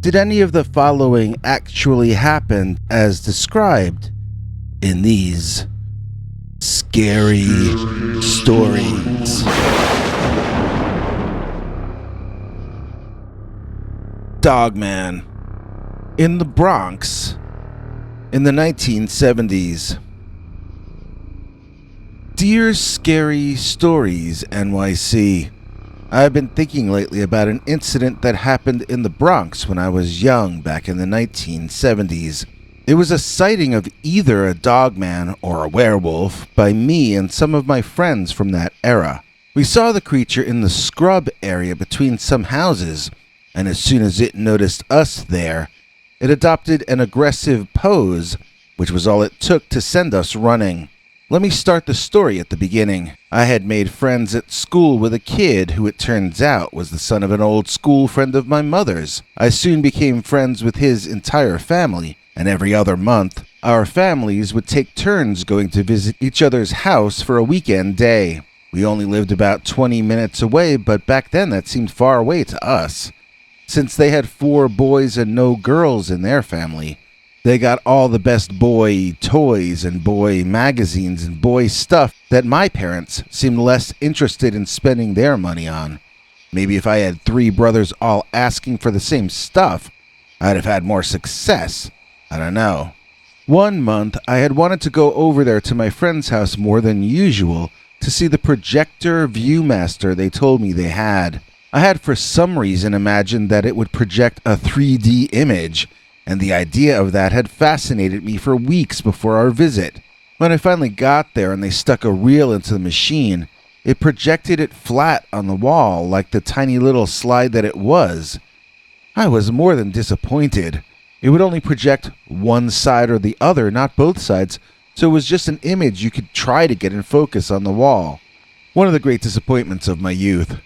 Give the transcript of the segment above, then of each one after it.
Did any of the following actually happen as described in these scary stories? Dogman. In the Bronx in the 1970s. Dear Scary Stories NYC. I've been thinking lately about an incident that happened in the Bronx when I was young back in the 1970s. It was a sighting of either a dogman or a werewolf by me and some of my friends from that era. We saw the creature in the scrub area between some houses, and as soon as it noticed us there, it adopted an aggressive pose, which was all it took to send us running. Let me start the story at the beginning. I had made friends at school with a kid who it turns out was the son of an old school friend of my mother's. I soon became friends with his entire family, and every other month, our families would take turns going to visit each other's house for a weekend day. We only lived about 20 minutes away, but back then that seemed far away to us. Since they had 4 boys and no girls in their family, they got all the best boy toys and boy magazines and boy stuff that my parents seemed less interested in spending their money on. Maybe if I had 3 brothers all asking for the same stuff, I'd have had more success. I don't know. One month, I had wanted to go over there to my friend's house more than usual to see the projector Viewmaster they told me they had. I had for some reason imagined that it would project a 3D image, and the idea of that had fascinated me for weeks before our visit. When I finally got there and they stuck a reel into the machine, it projected it flat on the wall like the tiny little slide that it was. I was more than disappointed. It would only project one side or the other, not both sides, so it was just an image you could try to get in focus on the wall. One of the great disappointments of my youth.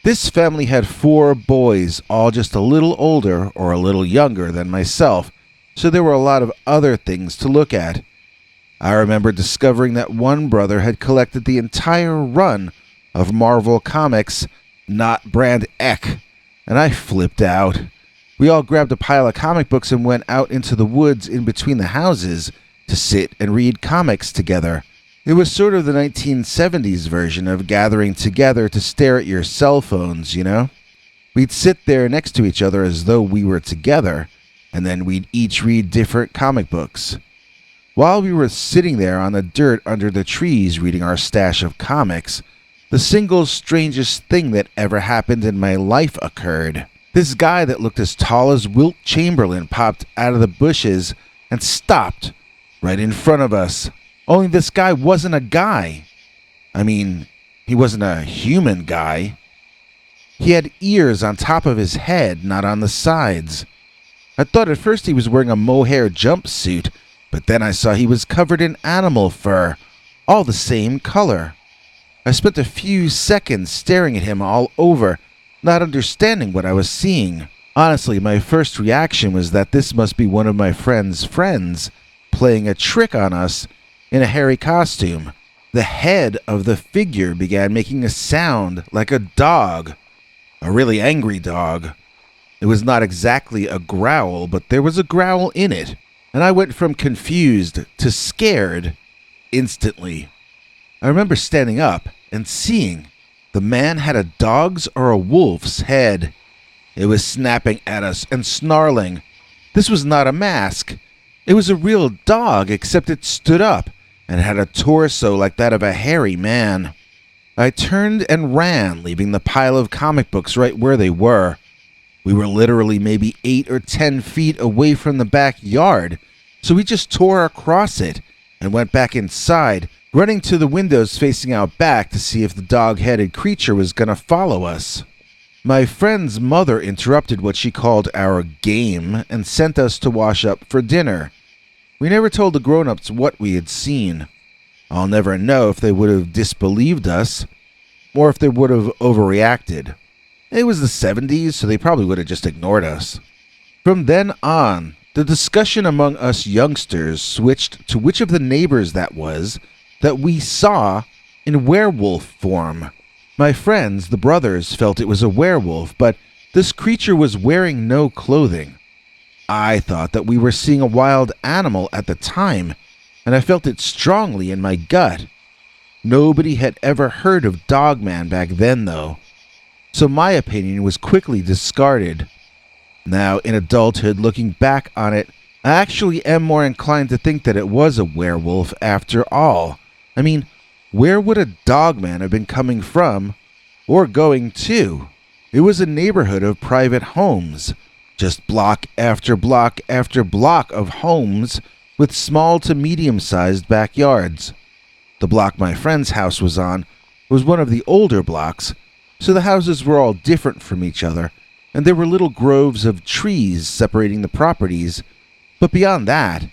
This family had 4 boys, all just a little older or a little younger than myself, so there were a lot of other things to look at. I remember discovering that one brother had collected the entire run of Marvel Comics, not brand Ek, and I flipped out. We all grabbed a pile of comic books and went out into the woods in between the houses to sit and read comics together. It was sort of the 1970's version of gathering together to stare at your cell phones, you know? We'd sit there next to each other as though we were together, and then we'd each read different comic books. While we were sitting there on the dirt under the trees reading our stash of comics, the single strangest thing that ever happened in my life occurred. This guy that looked as tall as Wilt Chamberlain popped out of the bushes and stopped right in front of us. Only this guy wasn't a guy. I mean, he wasn't a human guy. He had ears on top of his head, not on the sides. I thought at first he was wearing a mohair jumpsuit, but then I saw he was covered in animal fur, all the same color. I spent a few seconds staring at him all over, not understanding what I was seeing. Honestly, my first reaction was that this must be one of my friend's friends playing a trick on us in a hairy costume. The head of the figure began making a sound like a dog, a really angry dog. It was not exactly a growl, but there was a growl in it, and I went from confused to scared instantly. I remember standing up and seeing the man had a dog's or a wolf's head. It was snapping at us and snarling. This was not a mask. It was a real dog, except it stood up and had a torso like that of a hairy man. I turned and ran, leaving the pile of comic books right where they were. We were literally maybe 8 or 10 feet away from the backyard, so we just tore across it and went back inside, running to the windows facing out back to see if the dog-headed creature was going to follow us. My friend's mother interrupted what she called our game and sent us to wash up for dinner. We never told the grown-ups what we had seen. I'll never know if they would have disbelieved us or if they would have overreacted. It was the 70s, so they probably would have just ignored us. From then on, the discussion among us youngsters switched to which of the neighbors that was that we saw in werewolf form. My friends, the brothers, felt it was a werewolf, but the This creature was wearing no clothing. I thought that we were seeing a wild animal at the time, and I felt it strongly in my gut. Nobody had ever heard of Dogman back then, though, so my opinion was quickly discarded. Now, in adulthood, looking back on it, I actually am more inclined to think that it was a werewolf after all. I mean, where would a Dogman have been coming from or going to? It was a neighborhood of private homes, just block after block after block of homes with small to medium-sized backyards. The block my friend's house was on was one of the older blocks, so the houses were all different from each other, and there were little groves of trees separating the properties, but beyond that,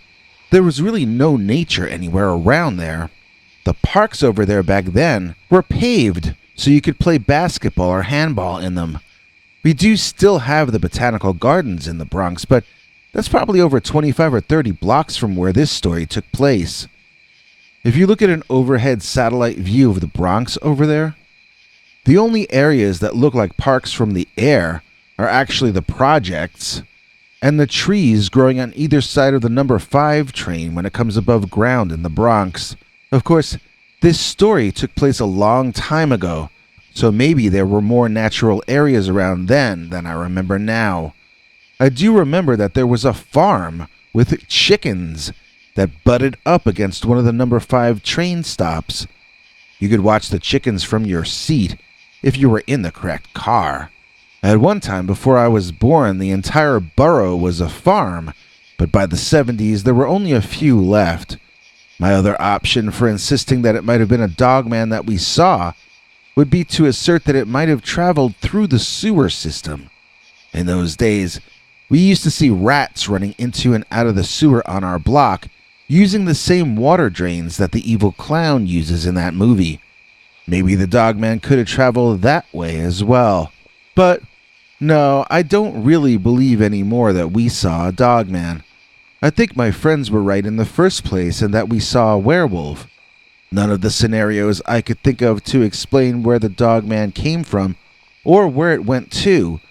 there was really no nature anywhere around there. The parks over there back then were paved, so you could play basketball or handball in them. We do still have the botanical gardens in the Bronx, but that's probably over 25 or 30 blocks from where this story took place. If you look at an overhead satellite view of the Bronx over there, the only areas that look like parks from the air are actually the projects and the trees growing on either side of the number 5 train when it comes above ground in the Bronx. Of course, this story took place a long time ago, so maybe there were more natural areas around then than I remember now. I do remember that there was a farm with chickens that butted up against one of the number 5 train stops. You could watch the chickens from your seat if you were in the correct car. At one time before I was born, the entire borough was a farm, but by the 70s there were only a few left. My other option for insisting that it might have been a Dogman that we saw would be to assert that it might have traveled through the sewer system. In those days, we used to see rats running into and out of the sewer on our block, using the same water drains that the evil clown uses in that movie. Maybe the Dogman could have traveled that way as well. But no, I don't really believe anymore that we saw a Dogman. I think my friends were right in the first place and that we saw a werewolf. None of the scenarios I could think of to explain where the Dogman came from or where it went to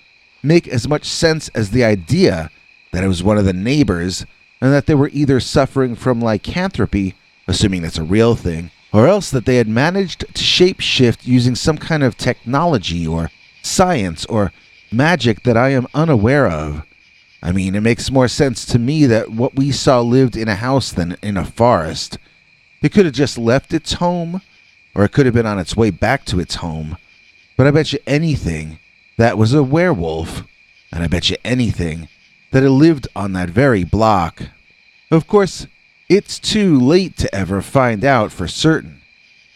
make as much sense as the idea that it was one of the neighbors and that they were either suffering from lycanthropy, assuming that's a real thing, or else that they had managed to shape-shift using some kind of technology or science or magic that I am unaware of. I mean, it makes more sense to me that what we saw lived in a house than in a forest. It could have just left its home, or it could have been on its way back to its home. But I bet you anything that was a werewolf, and I bet you anything that it lived on that very block. Of course, it's too late to ever find out for certain.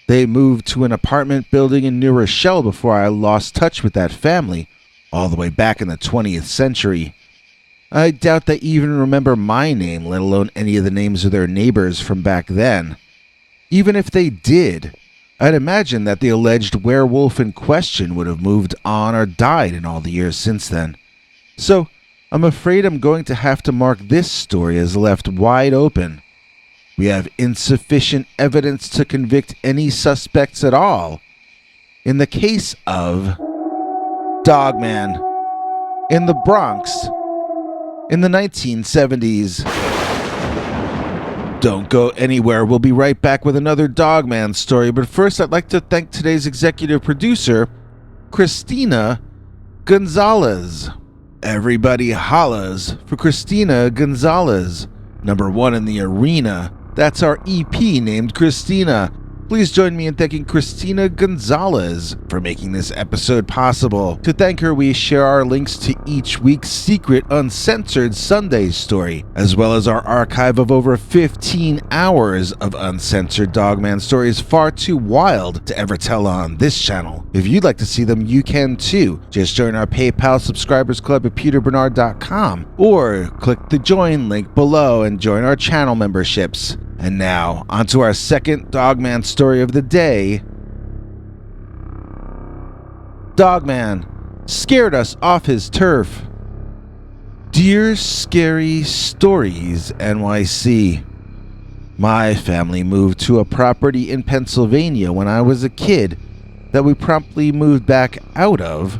They moved to an apartment building in New Rochelle before I lost touch with that family, all the way back in the 20th century. I doubt they even remember my name, let alone any of the names of their neighbors from back then. Even if they did, I'd imagine that the alleged werewolf in question would have moved on or died in all the years since then. So, I'm afraid I'm going to have to mark this story as left wide open. We have insufficient evidence to convict any suspects at all. In the case of Dogman in the Bronx in the 1970s. Don't go anywhere. We'll be right back with another Dogman story. But first, I'd like to thank today's executive producer, Christina Gonzalez. Everybody hollas for Christina Gonzalez, #1 in the arena. That's our EP named Christina. Please join me in thanking Christina Gonzalez for making this episode possible. To thank her, we share our links to each week's secret uncensored Sunday story, as well as our archive of over 15 hours of uncensored Dogman stories far too wild to ever tell on this channel. If you'd like to see them, you can too. Just join our PayPal subscribers club at peterbernard.com or click the join link below and join our channel memberships. And now, onto our second Dogman story of the day. Dogman scared us off his turf. Dear Scary Stories NYC. My family moved to a property in Pennsylvania when I was a kid that we promptly moved back out of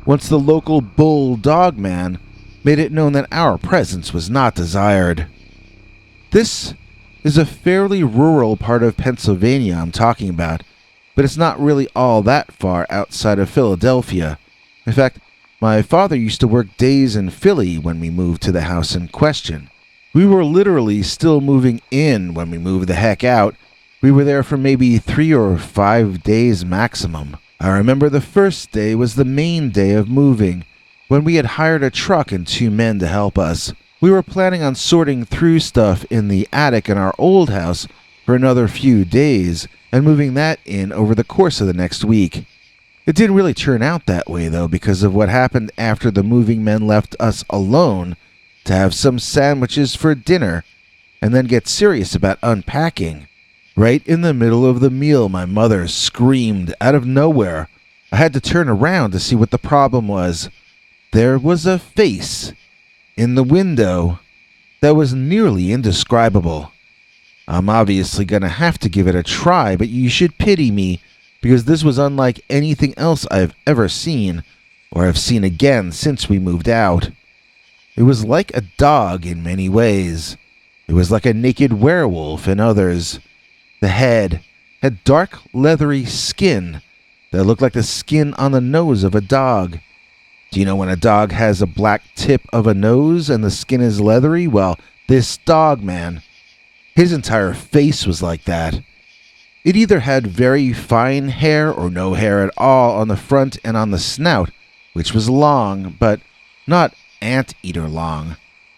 once the local bull Dogman made it known that our presence was not desired. This is a fairly rural part of Pennsylvania I'm talking about, but it's not really all that far outside of Philadelphia. In fact, my father used to work days in Philly when we moved to the house in question. We were literally still moving in when we moved the heck out. We were there for maybe 3 or 5 days maximum. I remember the first day was the main day of moving, when we had hired a truck and 2 men to help us. We were planning on sorting through stuff in the attic in our old house for another few days and moving that in over the course of the next week. It didn't really turn out that way though, because of what happened after the moving men left us alone to have some sandwiches for dinner and then get serious about unpacking. Right in the middle of the meal, my mother screamed out of nowhere. I had to turn around to see what the problem was. There was a face in the window that was nearly indescribable. I'm obviously going to have to give it a try, but you should pity me, because this was unlike anything else I've ever seen, or have seen again since we moved out. It was like a dog in many ways. It was like a naked werewolf in others. The head had dark, leathery skin that looked like the skin on the nose of a dog. Do you know when a dog has a black tip of a nose and the skin is leathery? Well, this dog, man, his entire face was like that. It either had very fine hair or no hair at all on the front and on the snout, which was long, but not anteater long.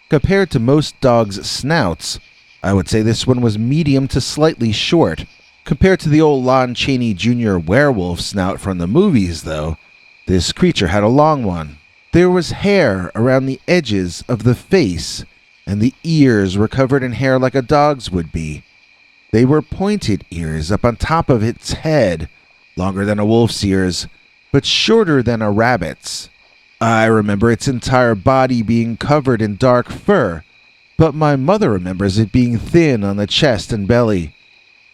Compared to most dogs' snouts, I would say this one was medium to slightly short. Compared to the old Lon Chaney Jr. werewolf snout from the movies, though, this creature had a long one. There was hair around the edges of the face, and the ears were covered in hair like a dog's would be. They were pointed ears up on top of its head, longer than a wolf's ears, but shorter than a rabbit's. I remember its entire body being covered in dark fur, but my mother remembers it being thin on the chest and belly.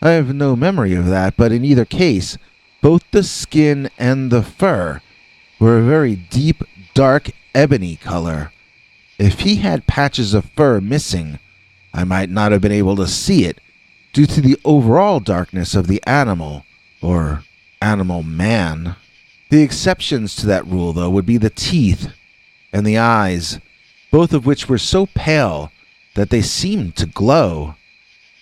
I have no memory of that, but in either case, both the skin and the fur were a very deep, dark ebony color. If he had patches of fur missing, I might not have been able to see it due to the overall darkness of the animal, or animal man. The exceptions to that rule, though, would be the teeth and the eyes, both of which were so pale that they seemed to glow.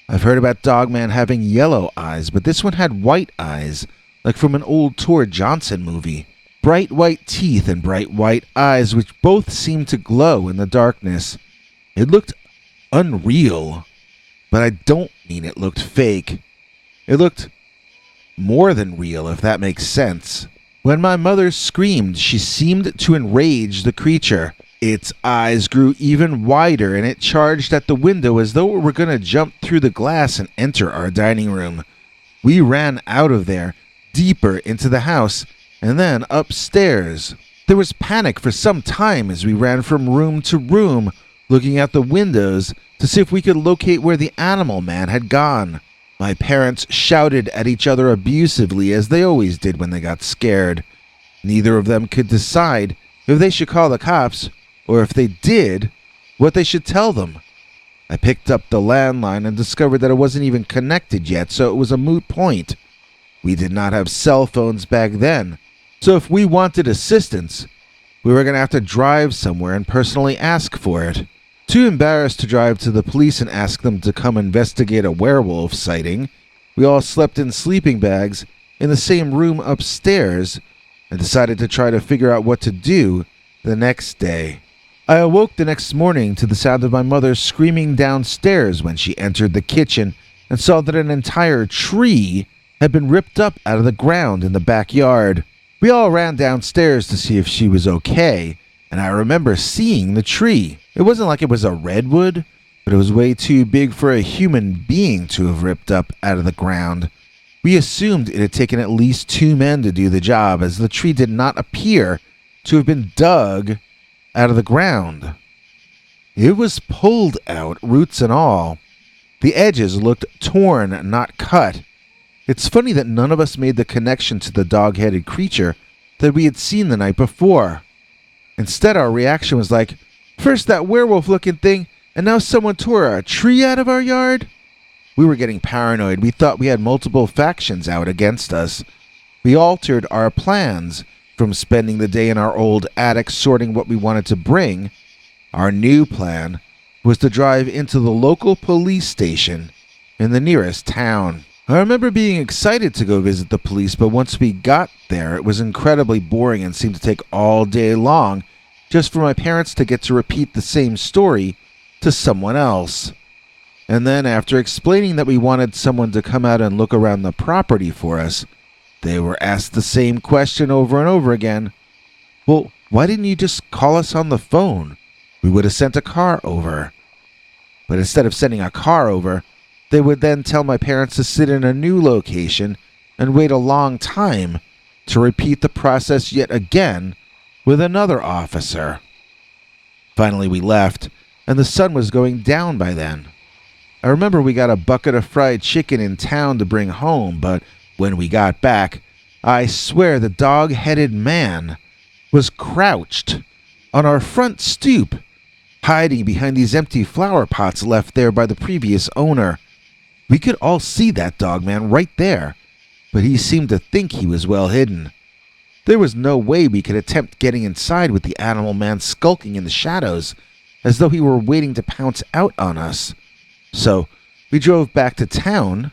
I've heard about Dogman having yellow eyes, but this one had white eyes, like from an old Tor Johnson movie. Bright white teeth and bright white eyes, which both seemed to glow in the darkness. It looked unreal, but I don't mean it looked fake. It looked more than real, if that makes sense. When my mother screamed, she seemed to enrage the creature. Its eyes grew even wider, and it charged at the window as though it were going to jump through the glass and enter our dining room. We ran out of there, deeper into the house, and then upstairs. There was panic for some time as we ran from room to room, looking out the windows to see if we could locate where the animal man had gone. My parents shouted at each other abusively, as they always did when they got scared. Neither of them could decide if they should call the cops, or if they did, what they should tell them. I picked up the landline and discovered that it wasn't even connected yet, so it was a moot point. We did not have cell phones back then, so if we wanted assistance, we were going to have to drive somewhere and personally ask for it. Too embarrassed to drive to the police and ask them to come investigate a werewolf sighting, we all slept in sleeping bags in the same room upstairs and decided to try to figure out what to do the next day. I awoke the next morning to the sound of my mother screaming downstairs when she entered the kitchen and saw that an entire tree had been ripped up out of the ground in the backyard. We all ran downstairs to see if she was okay, and I remember seeing the tree. It wasn't like it was a redwood, but it was way too big for a human being to have ripped up out of the ground. We assumed it had taken at least 2 men to do the job, as the tree did not appear to have been dug out of the ground. It was pulled out, roots and all. The edges looked torn, not cut. It's funny that none of us made the connection to the dog-headed creature that we had seen the night before. Instead, our reaction was like, first that werewolf-looking thing, and now someone tore a tree out of our yard? We were getting paranoid. We thought we had multiple factions out against us. We altered our plans from spending the day in our old attic sorting what we wanted to bring. Our new plan was to drive into the local police station in the nearest town. I remember being excited to go visit the police, but once we got there, it was incredibly boring and seemed to take all day long just for my parents to get to repeat the same story to someone else. And then after explaining that we wanted someone to come out and look around the property for us, they were asked the same question over and over again. Well, why didn't you just call us on the phone? We would have sent a car over. But instead of sending a car over, they would then tell my parents to sit in a new location and wait a long time to repeat the process yet again with another officer. Finally, we left, and the sun was going down by then. I remember we got a bucket of fried chicken in town to bring home, but when we got back, I swear the dog-headed man was crouched on our front stoop, hiding behind these empty flower pots left there by the previous owner. We could all see that dogman right there, but he seemed to think he was well hidden. There was no way we could attempt getting inside with the animal man skulking in the shadows, as though he were waiting to pounce out on us. So we drove back to town,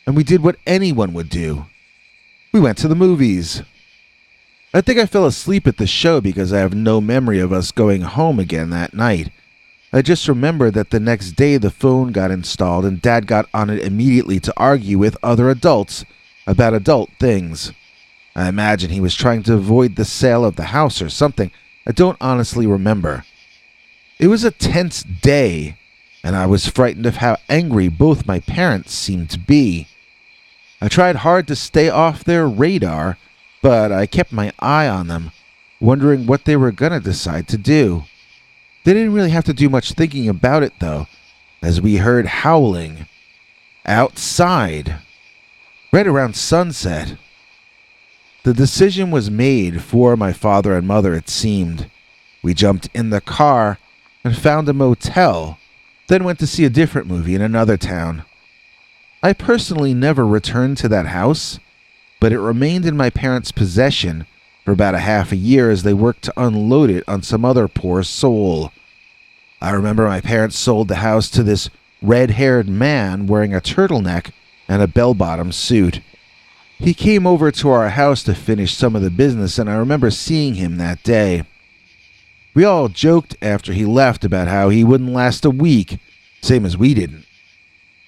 and we did what anyone would do. We went to the movies. I think I fell asleep at the show because I have no memory of us going home again that night. I just remember that the next day the phone got installed and Dad got on it immediately to argue with other adults about adult things. I imagine he was trying to avoid the sale of the house or something. I don't honestly remember. It was a tense day, and I was frightened of how angry both my parents seemed to be. I tried hard to stay off their radar, but I kept my eye on them, wondering what they were going to decide to do. They didn't really have to do much thinking about it, though, as we heard howling outside right around sunset. The decision was made for my father and mother, it seemed. We jumped in the car and found a motel, then went to see a different movie in another town. I personally never returned to that house, but it remained in my parents' possession for about a half a year as they worked to unload it on some other poor soul. I remember my parents sold the house to this red-haired man wearing a turtleneck and a bell-bottom suit. He came over to our house to finish some of the business, and I remember seeing him that day. We all joked after he left about how he wouldn't last a week, same as we didn't.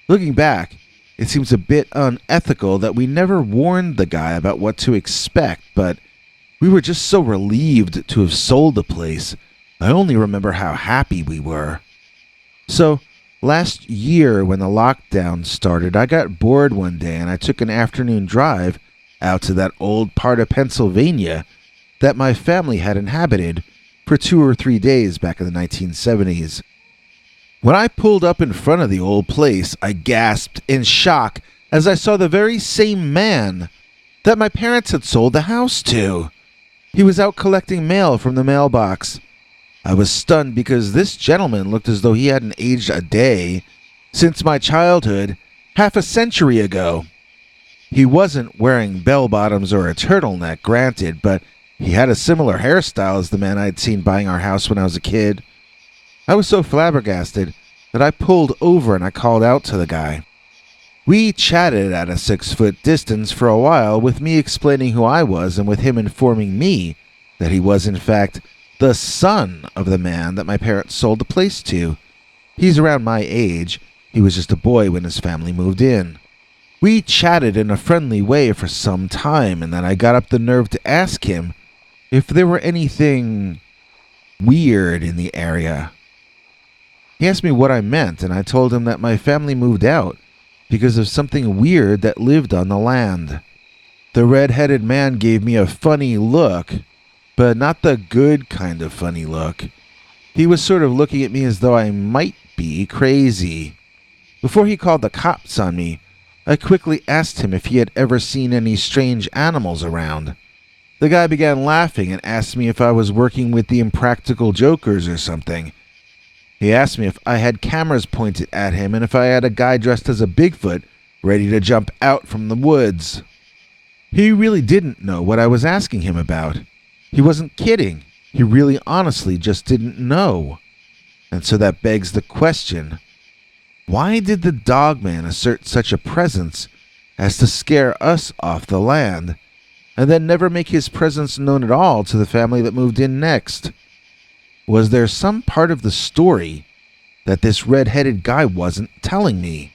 Looking back, it seems a bit unethical that we never warned the guy about what to expect, but we were just so relieved to have sold the place. I only remember how happy we were. So, last year when the lockdown started, I got bored one day and I took an afternoon drive out to that old part of Pennsylvania that my family had inhabited for 2 or 3 days back in the 1970s. When I pulled up in front of the old place, I gasped in shock as I saw the very same man that my parents had sold the house to. He was out collecting mail from the mailbox. I was stunned because this gentleman looked as though he hadn't aged a day since my childhood, half a century ago. He wasn't wearing bell-bottoms or a turtleneck, granted, but he had a similar hairstyle as the man I'd seen buying our house when I was a kid. I was so flabbergasted that I pulled over and I called out to the guy. We chatted at a 6-foot distance for a while, with me explaining who I was and with him informing me that he was in fact the son of the man that my parents sold the place to. He's around my age. He was just a boy when his family moved in. We chatted in a friendly way for some time, and then I got up the nerve to ask him if there were anything weird in the area. He asked me what I meant, and I told him that my family moved out because of something weird that lived on the land. The red-headed man gave me a funny look, but not the good kind of funny look. He was sort of looking at me as though I might be crazy. Before he called the cops on me, I quickly asked him if he had ever seen any strange animals around. The guy began laughing and asked me if I was working with the Impractical Jokers or something. He asked me if I had cameras pointed at him and if I had a guy dressed as a Bigfoot ready to jump out from the woods. He really didn't know what I was asking him about. He wasn't kidding. He really honestly just didn't know. And so that begs the question, why did the Dogman assert such a presence as to scare us off the land, and then never make his presence known at all to the family that moved in next? Was there some part of the story that this red-headed guy wasn't telling me?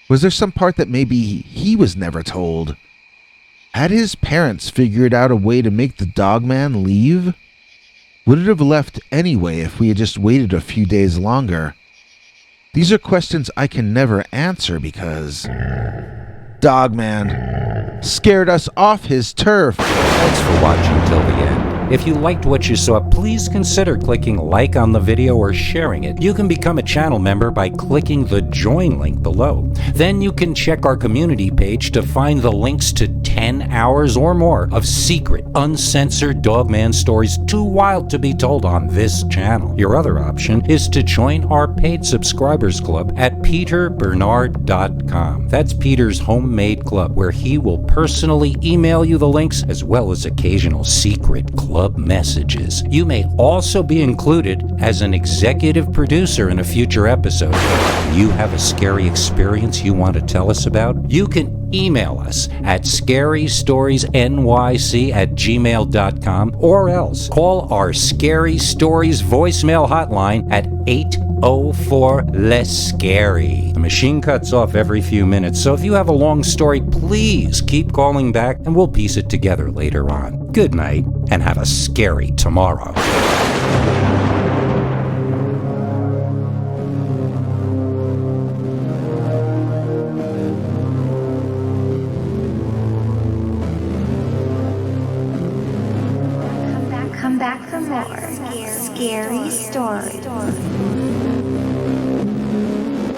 Was there some part that maybe he was never told? Had his parents figured out a way to make the Dogman leave? Would it have left anyway if we had just waited a few days longer? These are questions I can never answer because Dogman scared us off his turf. Thanks for watching till the end. If you liked what you saw, please consider clicking like on the video or sharing it. You can become a channel member by clicking the join link below. Then you can check our community page to find the links to 10 hours or more of secret, uncensored Dogman stories too wild to be told on this channel. Your other option is to join our paid subscribers club at peterbernard.com. That's Peter's homemade club, where he will personally email you the links as well as occasional secret club messages. You may also be included as an executive producer in a future episode. If you have a scary experience you want to tell us about, you can email us at scarystoriesnyc@gmail.com or else call our Scary Stories voicemail hotline at 804-LESS-SCARY. The machine cuts off every few minutes, so if you have a long story, please keep calling back and we'll piece it together later on. Good night and have a scary tomorrow. Come back for more scary stories.